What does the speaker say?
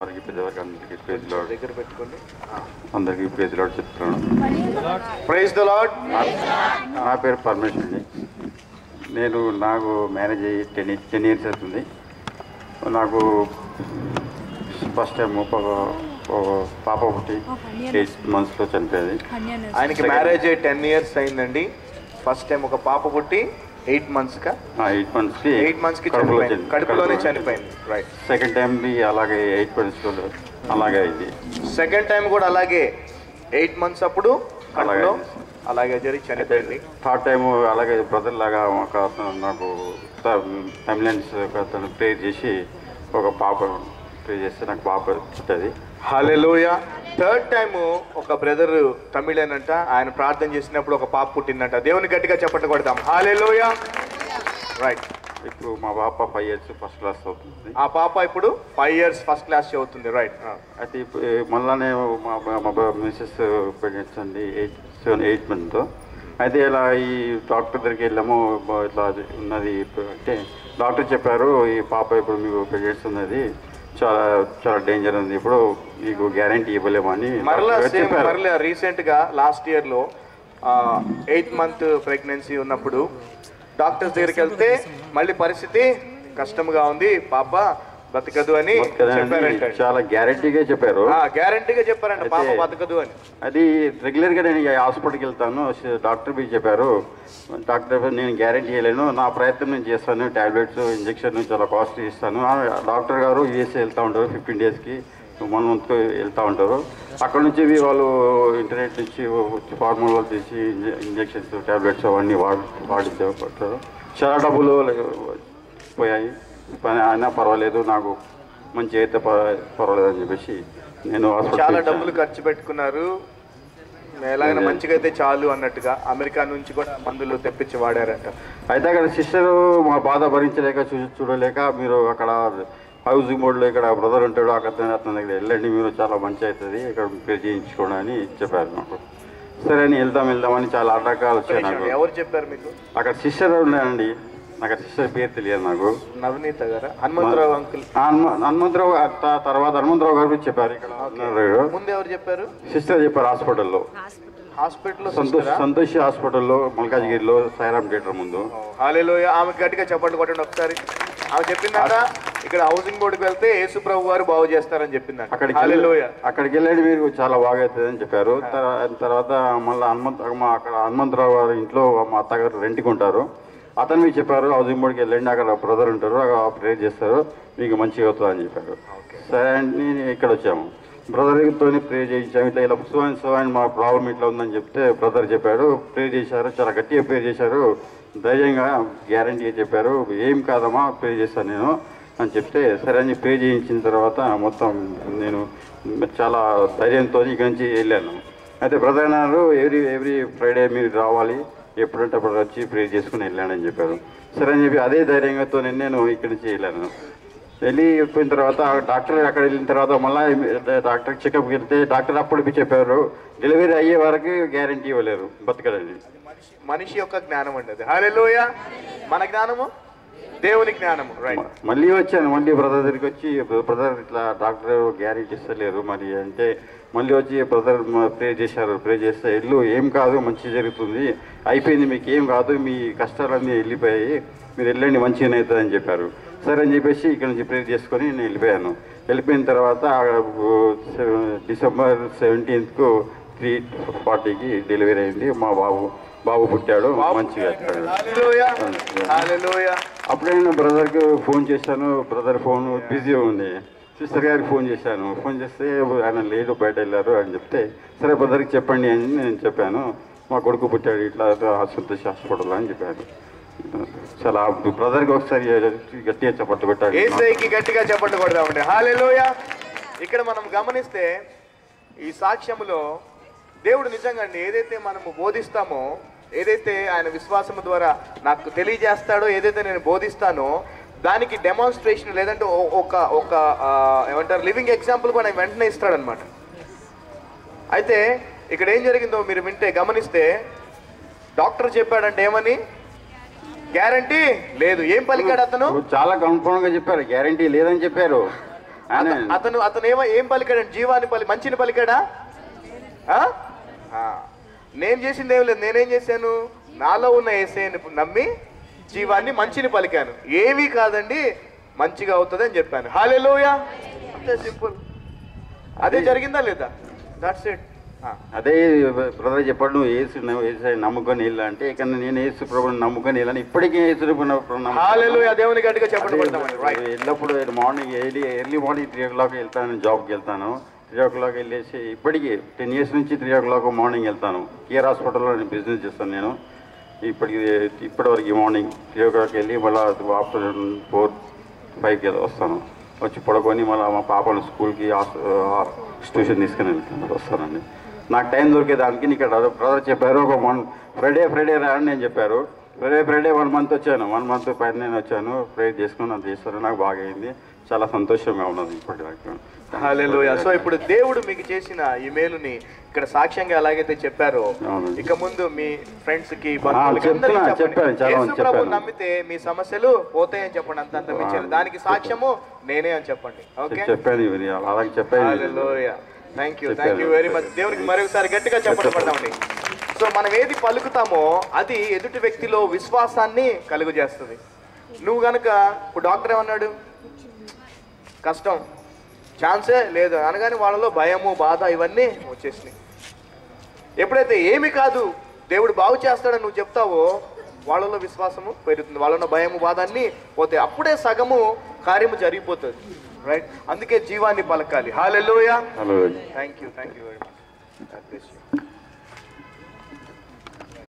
అందరికీ praise lord దగ్గర పెట్టుకోండి. అందరికీ ప్రైజ్ లార్డ్ చెప్తున్నాను. Praise the lord. నా పేరు పరమేశ్వర్ అండి. నాకు మ్యారేజ్ అయ్యి 10 years అవుతుంది. నాకు ఫస్ట్ టైం పాప పుట్టి 8 monthsలో చనిపోయేది. ఆయనకి మ్యారేజ్ అయ్యి 10 years అయిందండి. ఫస్ట్ టైం ఒక పాప పుట్టి 8 monthsకి కడుపులోనే చనిపోయింది. రైట్. సెకండ్ టైం అలాగే 8 monthsలో అలాగే అయింది. సెకండ్ టైం కూడా అలాగే 8 months అప్పుడు అలాగే జరిగి చనిపోయింది. థర్డ్ టైం అలాగే బ్రదర్ లాగా ఒక నాకు అంబులెన్స్ అతను ప్రేర్ చేసి ఒక పాప ప్రే చేస్తే నాకు పాప పుట్టది. హల్లెలూయా. థర్డ్ టైము ఒక బ్రదర్ తమిళనంట, ఆయన ప్రార్థన చేసినప్పుడు ఒక పాప పుట్టిందంట. దేవుని గట్టిగా చెప్పట్లు కొడదాం. హల్లెలూయా. రైట్. ఇప్పుడు మా పాప 5 years ఫస్ట్ క్లాస్ అవుతుంది. ఆ పాప ఇప్పుడు 5 years ఫస్ట్ క్లాస్ చదువుతుంది. రైట్. అయితే ఇప్పుడు మళ్ళానే మా మిస్సెస్ ప్రెగ్నెన్సీ అండి 8 months. అయితే ఇలా ఈ డాక్టర్ దగ్గరికి వెళ్ళాము, ఇట్లా ఉన్నది అంటే డాక్టర్ చెప్పారు ఈ పాప ఇప్పుడు మీకు ప్రెగ్నెన్సీ ఉన్నది, చాలా చాలా డేంజర్ ఉంది, ఇప్పుడు మీకు గ్యారంటీ ఇవ్వలేమని మరలా రీసెంట్గా లాస్ట్ ఇయర్లో 8 month ప్రెగ్నెన్సీ ఉన్నప్పుడు డాక్టర్స్ దగ్గరికి వెళ్తే మళ్ళీ పరిస్థితి కష్టంగా ఉంది, పాప బతకదు అని చెప్పారంట. చాలా గ్యారంటీగా చెప్పారంట పాప బతకదు అని. అది రెగ్యులర్గా నేను హాస్పిటల్కి వెళ్తాను, డాక్టర్ బి చెప్పారు, డాక్టర్ నేను గ్యారంటీ చేయలేను, నా ప్రయత్నం నేను చేస్తాను, ట్యాబ్లెట్స్ ఇంజక్షన్ చాలా కాస్ట్లీ ఇస్తాను. డాక్టర్ గారు యూఎస్ఏ వెళ్తూ ఉంటారు 15 daysకి 1 monthకి వెళ్తూ ఉంటారు. అక్కడ నుంచి వాళ్ళు ఇంటర్నెట్ నుంచి ఫార్ములా తీసి ఇంజక్షన్స్ ట్యాబ్లెట్స్ అవన్నీ వాడిస్తారు. చాలా డబ్బులు పోయాయి, పని అయినా పర్వాలేదు, నాకు మంచి అయితే పర్వాలేదు అని చెప్పేసి నేను చాలా డబ్బులు ఖర్చు పెట్టుకున్నారు, ఎలాగైనా మంచిగా అయితే చాలు అన్నట్టుగా అమెరికా నుంచి కూడా మందులు తెప్పించి వాడారంట. అయితే అక్కడ సిస్టరు మా బాధ భరించలేక చూడలేక మీరు అక్కడ హౌసింగ్ బోర్డులో ఇక్కడ బ్రదర్ ఉంటాడు, అతని దగ్గర వెళ్ళండి, మీరు చాలా మంచి అవుతుంది, ఇక్కడ పే చేయించుకోండి అని చెప్పారు నాకు. సరే అని వెళ్దామని చాలా అడ్డకాలు వచ్చాయి నాకు. ఎవరు చెప్పారు మీకు? అక్కడ సిస్టర్ ఉన్నాయండి, నాకు సిస్టర్ పేరు తెలియదు నాకు. నవనీత గారు, హనుమంతరావు అంకుల్. హనుమంతరావు తర్వాత హనుమంతరావు గారు చెప్పారు. ఇక్కడ ముందు ఎవరు చెప్పారు? సిస్టర్ చెప్పారు హాస్పిటల్లో సంతోషి హాస్పిటల్లో మల్కాజ్గిరిలో సాయిరామ్ థియేటర్ ముందు. హల్లెలూయా. ఆమె గట్టిగా చెప్పండి కొట్టండి ఒకసారి. ఆమె చెప్పిందంట ఇక్కడ హౌసింగ్ బోర్డుకి వెళ్తే యేసు ప్రభు గారు బాగు చేస్తారని చెప్పిందంట. అక్కడికి వెళ్ళండి మీరు చాలా బాగా అవుతుంది అని చెప్పారు. తర్వాత మళ్ళీ అక్కడ హనుమంతరావు గారు ఇంట్లో మా అత్తగారు రెంట్కి ఉంటారు, అతను మీకు చెప్పారు హౌసింగ్ బోర్డుకి వెళ్ళండి, అక్కడ బ్రదర్ ఉంటారు, అక్కడ ప్రేర్ చేస్తారు, మీకు మంచిగా అవుతుంది అని చెప్పారు. సరే అని ఇక్కడ వచ్చాము, బ్రదర్తో ప్రే చేయించాము. ఇలా సో అని మా ప్రాబ్లం ఇట్లా ఉందని చెప్తే బ్రదర్ చెప్పాడు, ప్రే చేశారు, చాలా గట్టిగా ప్రే చేశారు, ధైర్యంగా గ్యారంటీగా చెప్పారు, ఏం కాదమ్మా ప్రే చేశాను నేను అని చెప్తే సరే అని ప్రే చేయించిన తర్వాత మొత్తం నేను చాలా ధైర్యంతో ఇక్కడి నుంచి వెళ్ళాను. అయితే బ్రదర్ అన్నారు ఎవ్రీ ఫ్రైడే మీరు రావాలి, ఎప్పుడంటే అప్పుడు వచ్చి ప్రే చేసుకుని వెళ్ళానని చెప్పారు. సరే అని చెప్పి అదే ధైర్యంగాతో నేను ఇక్కడి నుంచి వెళ్ళాను. వెళ్ళిపోయిన తర్వాత డాక్టర్ అక్కడ వెళ్ళిన తర్వాత మళ్ళీ డాక్టర్ చెకప్కి వెళ్తే డాక్టర్ అప్పటికి చెప్పారు డెలివరీ అయ్యే వరకు గ్యారంటీ ఇవ్వలేరు బతకడండి. మనిషి యొక్క జ్ఞానం అండి అది. హల్లెలూయా. మన జ్ఞానము దేవుని జ్ఞానము. రైట్. మళ్ళీ వచ్చాను, మళ్ళీ బ్రదర్ దగ్గరికి వచ్చి బ్రదర్ ఇట్లా డాక్టర్ గ్యారంటీ ఇస్తలేరు మరి అంటే మళ్ళీ వచ్చి బ్రదర్ ప్రే చేశారు, ప్రే చేస్తే ఇల్లు ఏం కాదు మంచి జరుగుతుంది, అయిపోయింది, మీకు ఏం కాదు, మీ కష్టాలన్నీ వెళ్ళిపోయాయి, మీరు వెళ్ళండి మంచిగానే అవుతుంది అని చెప్పారు. సరే అని చెప్పేసి ఇక్కడ నుంచి ప్రేర్ చేసుకొని నేను వెళ్ళిపోయాను. వెళ్ళిపోయిన తర్వాత December 17th 3:40కి డెలివరీ అయింది. మా బాబు పుట్టాడు, మంచిగా. అప్పుడే నేను బ్రదర్కి ఫోన్ చేశాను, బ్రదర్ ఫోన్ బిజీ ఉంది, సిస్టర్ గారికి ఫోన్ చేశాను, ఫోన్ చేస్తే ఆయన లేడు బయట వెళ్ళారు అని చెప్తే సరే బ్రదర్కి చెప్పండి అని నేను చెప్పాను, మా కొడుకు పుట్టాడు ఇట్లా సంతోష్ హాస్పిటల్ అని చెప్పాను. చాలా బ్రదర్కి ఒకసారి గట్టిగా చప్పట్లు పెట్టాలి, గట్టిగా చప్పట్లు కొడదామండి. హల్లెలూయా. ఇక్కడ మనం గమనిస్తే ఈ సాక్ష్యములో దేవుడు నిజంగా అండి ఏదైతే మనము బోధిస్తామో, ఏదైతే ఆయన విశ్వాసము ద్వారా నాకు తెలియజేస్తాడో, ఏదైతే నేను బోధిస్తానో దానికి డెమాన్స్ట్రేషన్ లేదంటే ఒక ఏమంటారు లివింగ్ ఎగ్జాంపుల్ కూడా వెంటనే ఇస్తాడనమాట. అయితే ఇక్కడ ఏం జరిగిందో మీరు వింటే గమనిస్తే డాక్టర్ చెప్పాడంటే ఏమని, గ్యారంటీ లేదు. ఏం పలికాడు అతను? చాలా కన్ఫర్మ్ గా చెప్పారు, గ్యారంటీ లేదని చెప్పారు. అతను ఏం పలికాడండి? జీవాన్ని మంచిని పలికాడా? నేను చేసింది ఏం లేదు. నేనేం చేశాను? నాలో ఉన్న యేసయ్యని నమ్మి జీవాన్ని మంచిని పలికాను. ఏమీ కాదండి, మంచిగా అవుతుంది అని చెప్పాను. హల్లెలూయా. అంతే సింపుల్. అదే జరిగిందా లేదా? That's it. అదే బ్రదర్ చెప్పాడు, నువ్వు ఏసు నమ్ముకొని వెళ్ళా అంటే ఇక నేను ఏసు ప్రభుని నమ్ముకొని వెళ్ళాను. ఇప్పటికీ ఏసు హల్లెలూయా. దేవుని గట్టిగా చెప్పండి. ఎల్లప్పుడు మార్నింగ్ ఎర్లీ మార్నింగ్ 3 o'clock వెళ్తాను, జాబ్కి వెళ్తాను. 3 o'clock వెళ్ళేసి ఇప్పటికీ 10 years నుంచి 3 o'clock మార్నింగ్ వెళ్తాను. కేర్ హాస్పిటల్లో నేను బిజినెస్ చేస్తాను. నేను ఇప్పటివరకు మార్నింగ్ 3 o'clock వెళ్ళి మళ్ళీ ఆఫ్టర్నూన్ 4-5కి వస్తాను. వచ్చి పడుకొని మళ్ళీ మా పాపను స్కూల్కి ట్యూషన్ తీసుకుని వస్తానండి. నాకు టైం దొరికేదానికి ఇక్కడ బ్రదర్ చెప్పారు, ఒక ఫ్రైడే రా అని నేను చెప్పారు. ఫ్రైడే 1 month వచ్చాను. 1 month పైన నేను వచ్చాను, ప్రేయర్ చేసుకుని అది చేస్తాను. నాకు బాగా అయింది, చాలా సంతోషంగా ఉన్నది ఇప్పటిదాకా. హల్లెలూయా. సో ఇప్పుడు దేవుడు మీకు చేసిన ఈ మేలుని ఇక్కడ సాక్ష్యంగా ఎలాగైతే చెప్పారో, ఇక ముందు మీ ఫ్రెండ్స్ కి నమ్మితే మీ సమస్యలు పోతాయని చెప్పండి. అంత మించారు. దానికి సాక్ష్యము నేనే అని చెప్పండి. Okay, hallelujah. Thank you very much. దేవునికి మరొకసారి గట్టిగా చెప్పండి. సో మనం ఏది పలుకుతామో అది ఎదుటి వ్యక్తిలో విశ్వాసాన్ని కలుగు చేస్తుంది. నువ్వు గనక ఇప్పుడు డాక్టర్ ఏమన్నాడు, కష్టం, ఛాన్సే లేదు అనగానే వాళ్ళలో భయము, బాధ ఇవన్నీ వచ్చేసినాయి. ఎప్పుడైతే ఏమి కాదు దేవుడు బాగు చేస్తాడని నువ్వు చెప్తావో వాళ్ళలో విశ్వాసము పెరుగుతుంది, వాళ్ళలో భయము, బాధ అన్నీ పోతే అప్పుడే సగము కార్యము జరిగిపోతుంది. రైట్, అందుకే జీవాన్ని పలకాలి. Hallelujah. Hallelujah. Thank you very much.